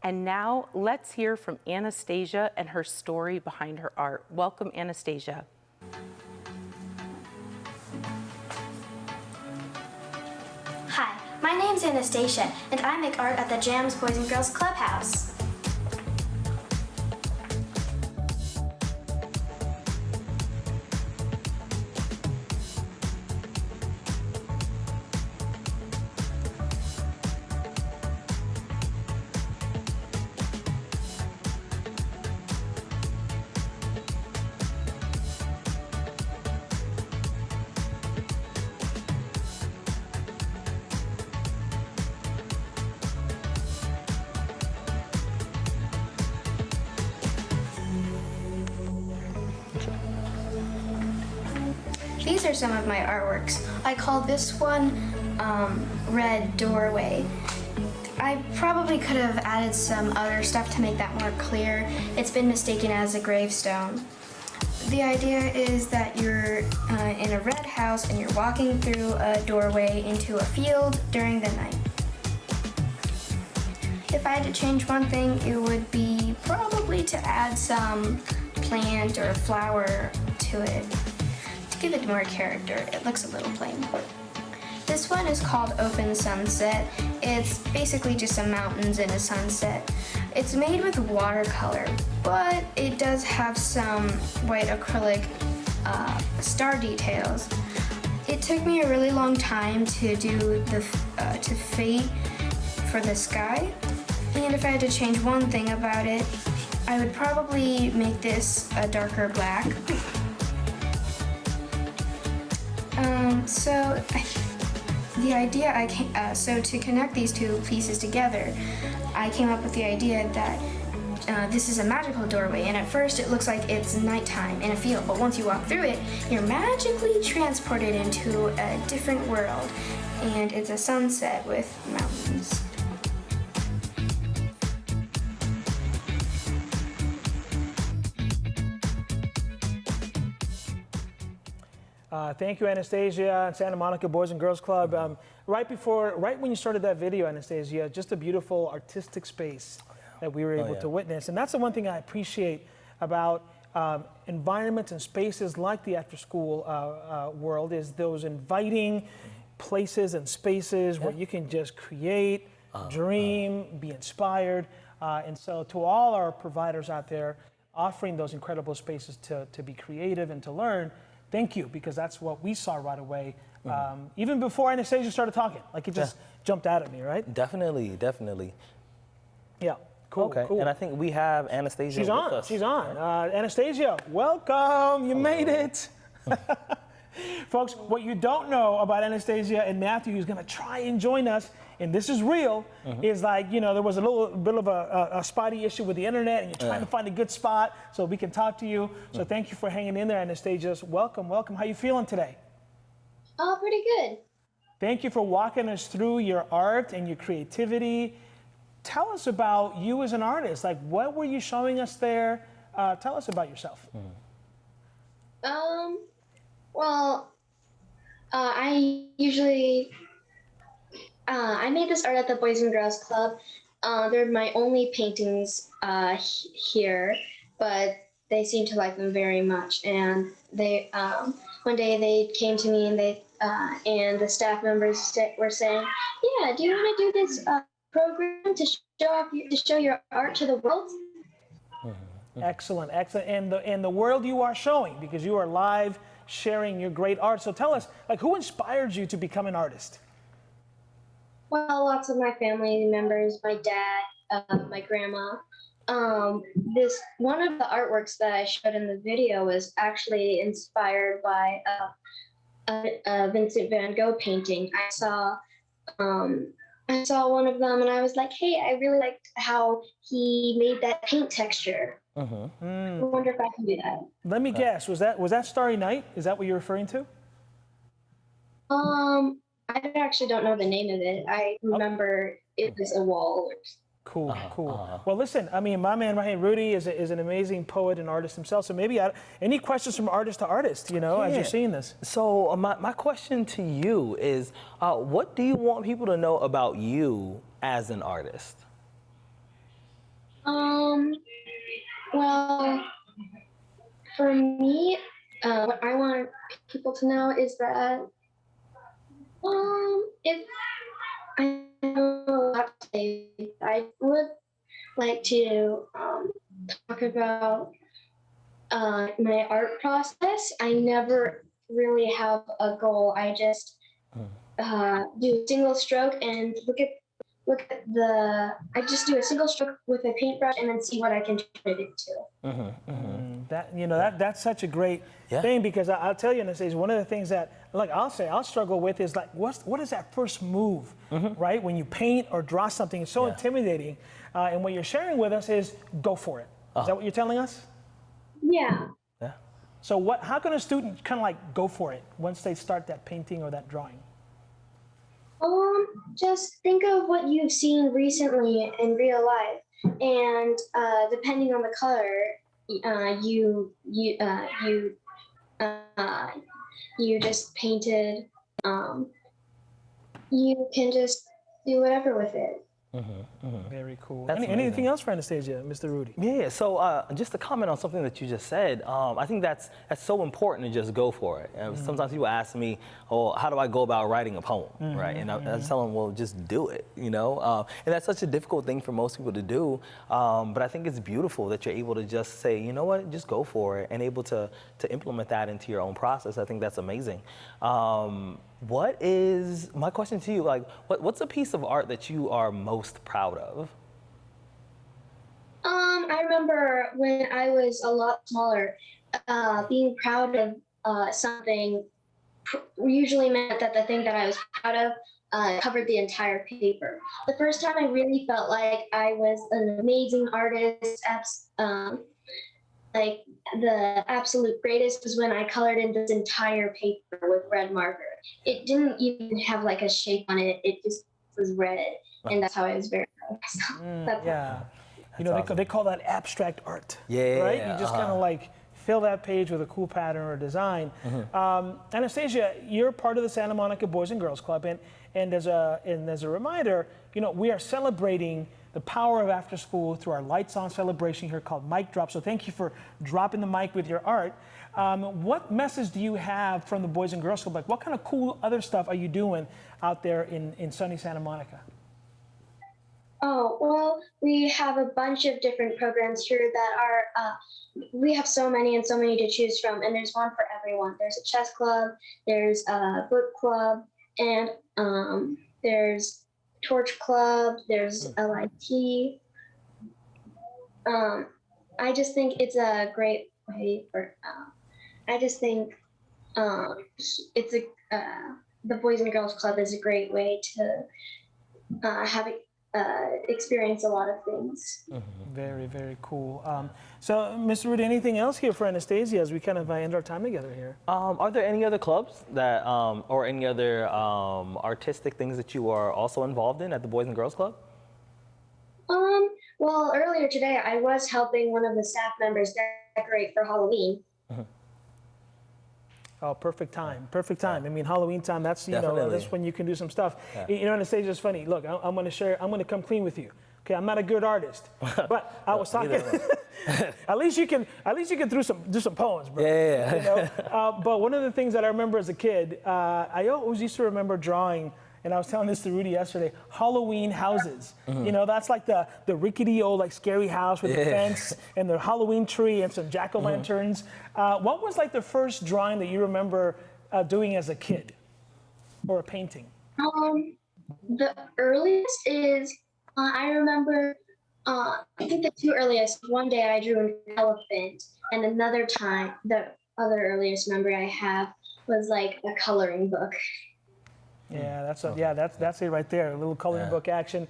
And now let's hear from Anastacia and her story behind her art. Welcome, Anastacia. Hi, my name's Anastacia, and I make art at the Jams Boys and Girls Clubhouse. These are some of my artworks. I call this one Red Doorway. I probably could have added some other stuff to make that more clear. It's been mistaken as a gravestone. The idea is that you're in a red house and you're walking through a doorway into a field during the night. If I had to change one thing, it would be probably to add some plant or flower to it. To give it more character, it looks a little plain. This one is called Open Sunset. It's basically just some mountains and a sunset. It's made with watercolor, but it does have some white acrylic star details. It took me a really long time to do to fade for the sky, and if I had to change one thing about it, I would probably make this a darker black. The idea so to connect these two pieces together, I came up with the idea that this is a magical doorway, and at first it looks like it's nighttime in a field, but once you walk through it, you're magically transported into a different world, and it's a sunset with mountains. Thank you, Anastacia, and Santa Monica Boys and Girls Club. Right when you started that video, Anastacia, just a beautiful artistic space that we were able to witness. And that's the one thing I appreciate about environments and spaces like the after-school world, is those inviting places and spaces where you can just create, dream, be inspired. And so to all our providers out there offering those incredible spaces to be creative and to learn, thank you, because that's what we saw right away. Even before Anastacia started talking, like it just jumped out at me, right? Definitely. Yeah, cool, Okay, cool. and I think we have Anastacia She's on, with us. she's on. Anastacia, welcome, you made it. Folks, what you don't know about Anastacia and Matthew, who's gonna try and join us, and this is real, is like, you know, there was a little bit of a spotty issue with the internet, and you're trying to find a good spot so we can talk to you. So thank you for hanging in there, Anastacia. Welcome, welcome. How you feeling today? Oh, pretty good. Thank you for walking us through your art and your creativity. Tell us about you as an artist. Like, what were you showing us there? Tell us about yourself. Well, I usually, I made this art at the Boys and Girls Club. They're my only paintings here, but they seem to like them very much. And they, one day they came to me and and the staff members were saying, "Yeah, do you want to do this program to show your art to the world?" Excellent, excellent. And the world you are showing, because you are live sharing your great art. So tell us, like, who inspired you to become an artist? Well, lots of my family members, my dad, my grandma. This one of the artworks that I showed in the video was actually inspired by a Vincent van Gogh painting. I saw one of them, and I was like, "Hey, I really liked how he made that paint texture. I wonder if I can do that." Let me guess. Was that Starry Night? Is that what you're referring to? I actually don't know the name of it. I remember it was a wall. Cool, cool. Well, listen, I mean, my man right here, Rudy, is an amazing poet and artist himself. So maybe any questions from artist to artist, you know, as you're seeing this? So my question to you is, what do you want people to know about you as an artist? Um, well, for me, what I want people to know is that if I know a lot to say, I would like to talk about my art process. I never really have a goal. I just do a single stroke and look at the. I just do a single stroke with a paintbrush and then see what I can turn it into. That's such a great Yeah. thing, because I'll tell you, Anastasia, one of the things that, like, I'll struggle with is, like, what is that first move, right? When you paint or draw something, it's so Yeah. intimidating. And what you're sharing with us is go for it. Is that what you're telling us? Yeah. Yeah. So how can a student kind of like go for it once they start that painting or that drawing? Just think of what you've seen recently in real life, and depending on the color, you just painted. You can just do whatever with it. Very cool. That's Anything amazing. else for Anastasia, Mr. Rudy? Yeah, so just to comment on something that you just said, I think that's so important to just go for it. Sometimes people ask me, oh, how do I go about writing a poem, right? And I tell them, well, just do it, you know? And that's such a difficult thing for most people to do, but I think it's beautiful that you're able to just say, you know what, just go for it, and able to implement that into your own process. I think that's amazing. What is, my question to you, like, what's a piece of art that you are most proud of? I remember when I was a lot smaller, being proud of something usually meant that the thing that I was proud of covered the entire paper. The first time I really felt like I was an amazing artist, like the absolute greatest, was when I colored in this entire paper with red marker. It didn't even have like a shape on it. It just was red, and that's how I was very proud of myself. That's Yeah. You know, awesome. they call that abstract art. Yeah, Right? You just kind of like fill that page with a cool pattern or design. Anastacia, you're part of the Santa Monica Boys and Girls Club, and as a reminder, you know, we are celebrating the power of after school through our Lights On celebration here called Mic Drop. So thank you for dropping the mic with your art. What message do you have from the Boys and Girls Club? Like, what kind of cool other stuff are you doing out there in sunny Santa Monica? Oh, well, we have a bunch of different programs here that are, we have so many and so many to choose from, and there's one for everyone. There's a chess club, there's a book club, and there's torch club, there's LIT. I just think it's a great way for, I just think it's the Boys and Girls Club is a great way to experience a lot of things. Very, very cool. So, Mr. Rudy, anything else here for Anastacia as we kind of end our time together here? Are there any other clubs that, or any other artistic things that you are also involved in at the Boys and Girls Club? Well, earlier today, I was helping one of the staff members decorate for Halloween. Oh, perfect time. Perfect time. I mean, Halloween time, that's, you know, Definitely. that's when you can do some stuff. Yeah. You know, Anastacia, it's funny. Look, I'm going to share, I'm going to come clean with you. Okay, I'm not a good artist, but I was talking. At least you can do some poems, bro. Yeah. You know? But one of the things that I remember as a kid, I always used to remember drawing, and I was telling this to Rudy yesterday, Halloween houses. You know, that's like the rickety old, like, scary house with the fence and the Halloween tree and some jack-o'-lanterns. What was like the first drawing that you remember doing as a kid, or a painting? The earliest is, I remember, I think the two earliest, one day I drew an elephant, and another time, the other earliest memory I have was like a coloring book. Yeah, that's it right there, a little coloring book action.